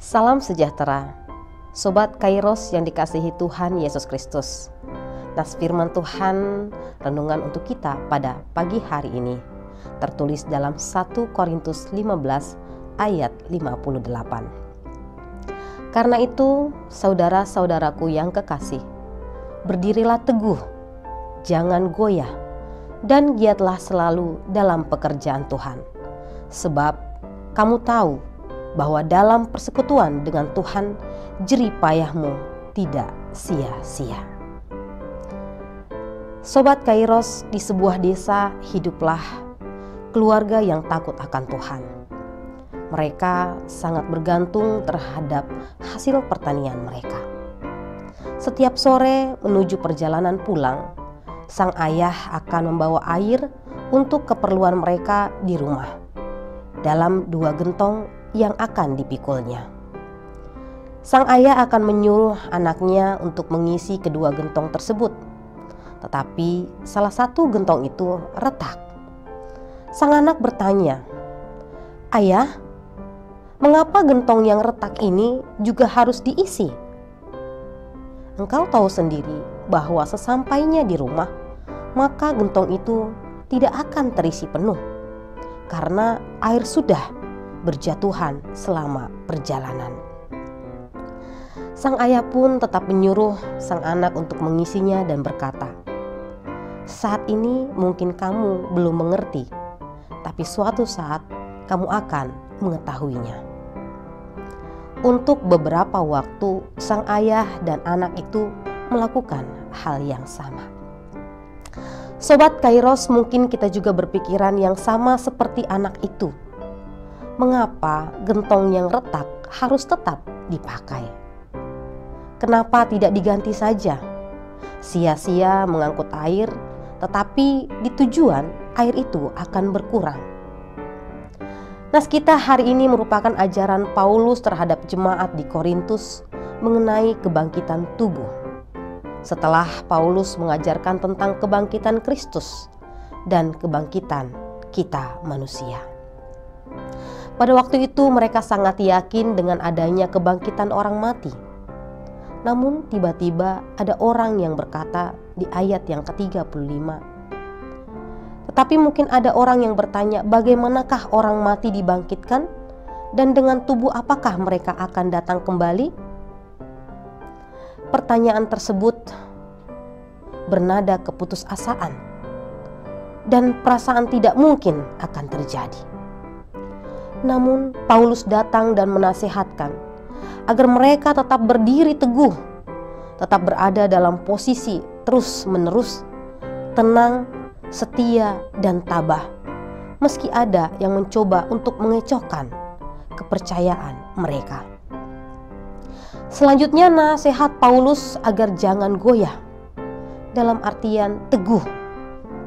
Salam sejahtera, Sobat Kairos yang dikasihi Tuhan Yesus Kristus. Nas firman Tuhan renungan untuk kita pada pagi hari ini tertulis dalam 1 Korintus 15 ayat 58. Karena itu, saudara-saudaraku yang kekasih, berdirilah teguh, jangan goyah, dan giatlah selalu dalam pekerjaan Tuhan. Sebab kamu tahu bahwa dalam persekutuan dengan Tuhan, jerih payahmu tidak sia-sia. Sobat Kairos, di sebuah desa hiduplah keluarga yang takut akan Tuhan. Mereka sangat bergantung terhadap hasil pertanian mereka. Setiap sore menuju perjalanan pulang, sang ayah akan membawa air untuk keperluan mereka di rumah dalam 2 gentong yang akan dipikulnya. Sang ayah akan menyuruh anaknya untuk mengisi kedua gentong tersebut, tetapi salah satu gentong itu retak. Sang anak bertanya, "Ayah, mengapa gentong yang retak ini juga harus diisi? Engkau tahu sendiri bahwa sesampainya di rumah, maka gentong itu tidak akan terisi penuh, karena air sudah berjatuhan selama perjalanan." Sang ayah pun tetap menyuruh sang anak untuk mengisinya dan berkata, "Saat ini mungkin kamu belum mengerti, tapi suatu saat kamu akan mengetahuinya." Untuk beberapa waktu, sang ayah dan anak itu melakukan hal yang sama. Sobat Kairos, mungkin kita juga berpikiran yang sama seperti anak itu. Mengapa gentong yang retak harus tetap dipakai? Kenapa tidak diganti saja? Sia-sia mengangkut air, tetapi di tujuan air itu akan berkurang. Nas kita hari ini merupakan ajaran Paulus terhadap jemaat di Korintus mengenai kebangkitan tubuh. Setelah Paulus mengajarkan tentang kebangkitan Kristus dan kebangkitan kita manusia. Pada waktu itu mereka sangat yakin dengan adanya kebangkitan orang mati. Namun tiba-tiba ada orang yang berkata di ayat yang ke-35, "Tetapi mungkin ada orang yang bertanya, bagaimanakah orang mati dibangkitkan? Dan dengan tubuh apakah mereka akan datang kembali?" Pertanyaan tersebut bernada keputusasaan dan perasaan tidak mungkin akan terjadi. Namun Paulus datang dan menasihatkan agar mereka tetap berdiri teguh, tetap berada dalam posisi terus-menerus, tenang, setia, dan tabah, meski ada yang mencoba untuk mengecohkan kepercayaan mereka. Selanjutnya nasihat Paulus agar jangan goyah, dalam artian teguh,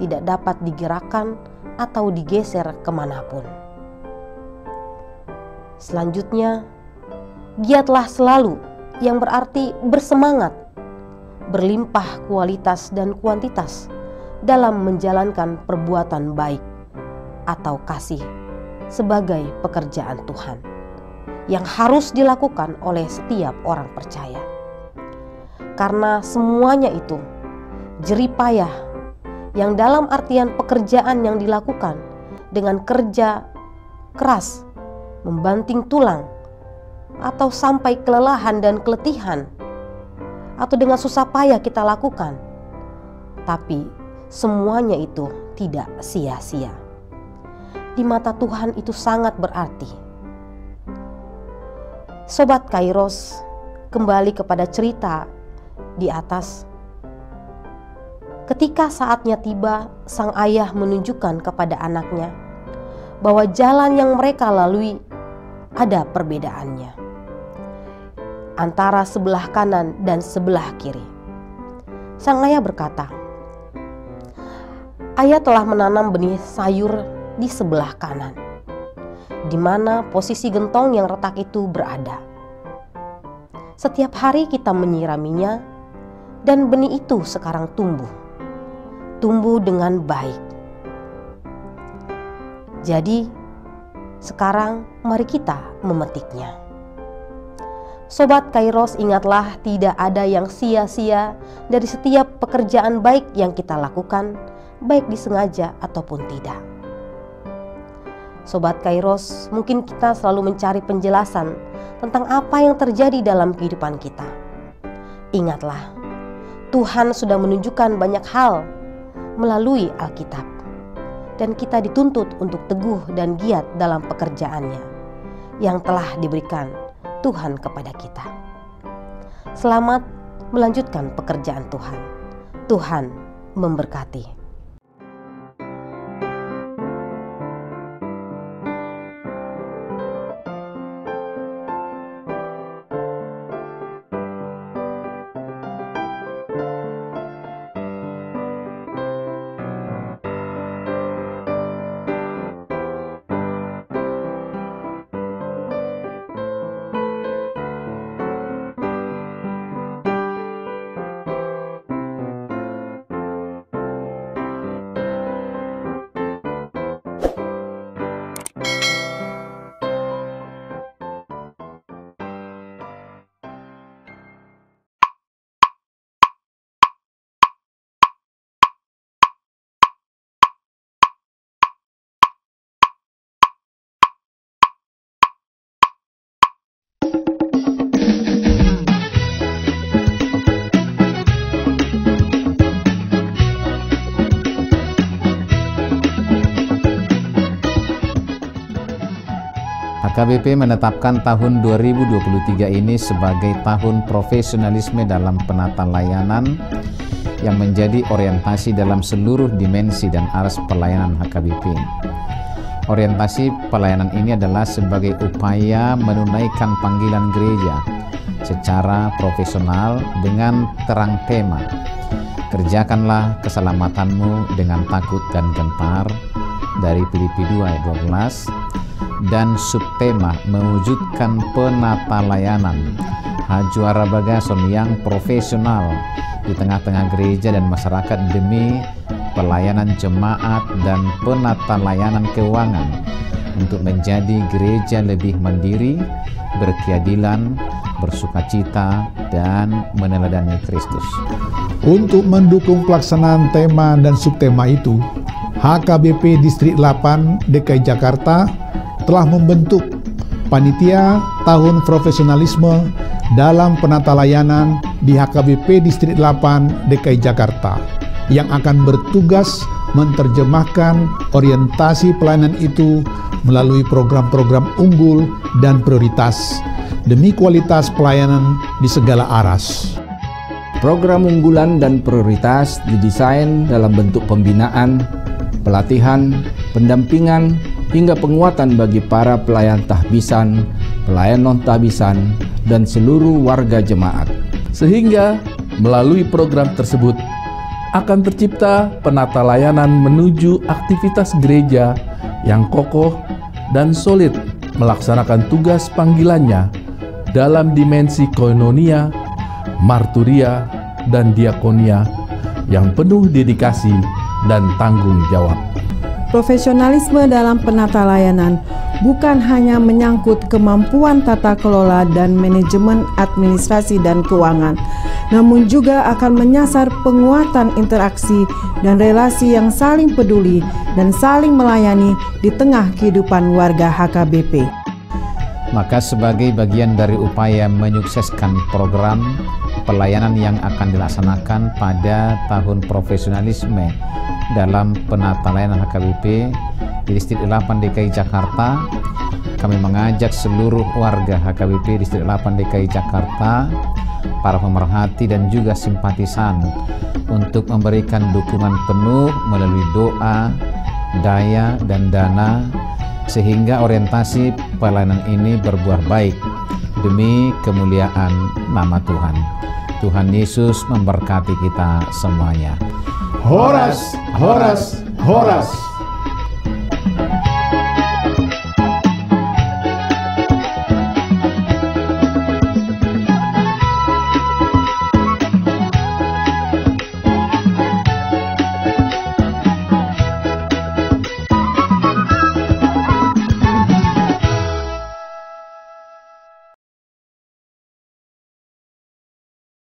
tidak dapat digerakkan atau digeser kemanapun. Selanjutnya, giatlah selalu, yang berarti bersemangat, berlimpah kualitas dan kuantitas dalam menjalankan perbuatan baik atau kasih sebagai pekerjaan Tuhan yang harus dilakukan oleh setiap orang percaya. Karena semuanya itu jerih payah, yang dalam artian pekerjaan yang dilakukan dengan kerja keras, membanting tulang, atau sampai kelelahan dan keletihan, atau dengan susah payah kita lakukan, tapi semuanya itu tidak sia-sia. Di mata Tuhan itu sangat berarti. Sobat Kairos, kembali kepada cerita di atas. Ketika saatnya tiba, sang ayah menunjukkan kepada anaknya bahwa jalan yang mereka lalui ada perbedaannya antara sebelah kanan dan sebelah kiri. Sang ayah berkata, "Ayah telah menanam benih sayur di sebelah kanan, di mana posisi gentong yang retak itu berada. Setiap hari kita menyiraminya, dan benih itu sekarang tumbuh dengan baik. Jadi sekarang mari kita memetiknya." Sobat Kairos, ingatlah tidak ada yang sia-sia dari setiap pekerjaan baik yang kita lakukan, baik disengaja ataupun tidak. Sobat Kairos, mungkin kita selalu mencari penjelasan tentang apa yang terjadi dalam kehidupan kita. Ingatlah, Tuhan sudah menunjukkan banyak hal melalui Alkitab, dan kita dituntut untuk teguh dan giat dalam pekerjaannya yang telah diberikan Tuhan kepada kita. Selamat melanjutkan pekerjaan Tuhan. Tuhan memberkati. HKBP menetapkan tahun 2023 ini sebagai tahun profesionalisme dalam penata layanan yang menjadi orientasi dalam seluruh dimensi dan aras pelayanan HKBP. Orientasi pelayanan ini adalah sebagai upaya menunaikan panggilan gereja secara profesional dengan terang tema, kerjakanlah keselamatanmu dengan takut dan gentar, dari Filipi 2 ayat 12, dan subtema mewujudkan penata layanan Hajuara Bagason yang profesional di tengah-tengah gereja dan masyarakat demi pelayanan jemaat dan penata layanan keuangan untuk menjadi gereja lebih mandiri, berkeadilan, bersukacita, dan meneladani Kristus. Untuk mendukung pelaksanaan tema dan subtema itu, HKBP Distrik 8 DKI Jakarta telah membentuk Panitia Tahun Profesionalisme dalam Penata Layanan di HKBP Distrik 8 DKI Jakarta yang akan bertugas menerjemahkan orientasi pelayanan itu melalui program-program unggul dan prioritas demi kualitas pelayanan di segala aras. Program unggulan dan prioritas didesain dalam bentuk pembinaan, pelatihan, pendampingan, hingga penguatan bagi para pelayan tahbisan, pelayan non-tahbisan, dan seluruh warga jemaat. Sehingga melalui program tersebut akan tercipta penata layanan menuju aktivitas gereja yang kokoh dan solid melaksanakan tugas panggilannya dalam dimensi koinonia, marturia, dan diakonia yang penuh dedikasi dan tanggung jawab. Profesionalisme dalam penata layanan bukan hanya menyangkut kemampuan tata kelola dan manajemen administrasi dan keuangan, namun juga akan menyasar penguatan interaksi dan relasi yang saling peduli dan saling melayani di tengah kehidupan warga HKBP. Maka sebagai bagian dari upaya menyukseskan program pelayanan yang akan dilaksanakan pada tahun profesionalisme dalam penata layanan HKBP di Distrik 8 DKI Jakarta, kami mengajak seluruh warga HKBP Distrik 8 DKI Jakarta, para pemerhati dan juga simpatisan untuk memberikan dukungan penuh melalui doa, daya, dan dana sehingga orientasi pelayanan ini berbuah baik demi kemuliaan nama Tuhan. Tuhan Yesus memberkati kita semuanya. Horas, horas, horas.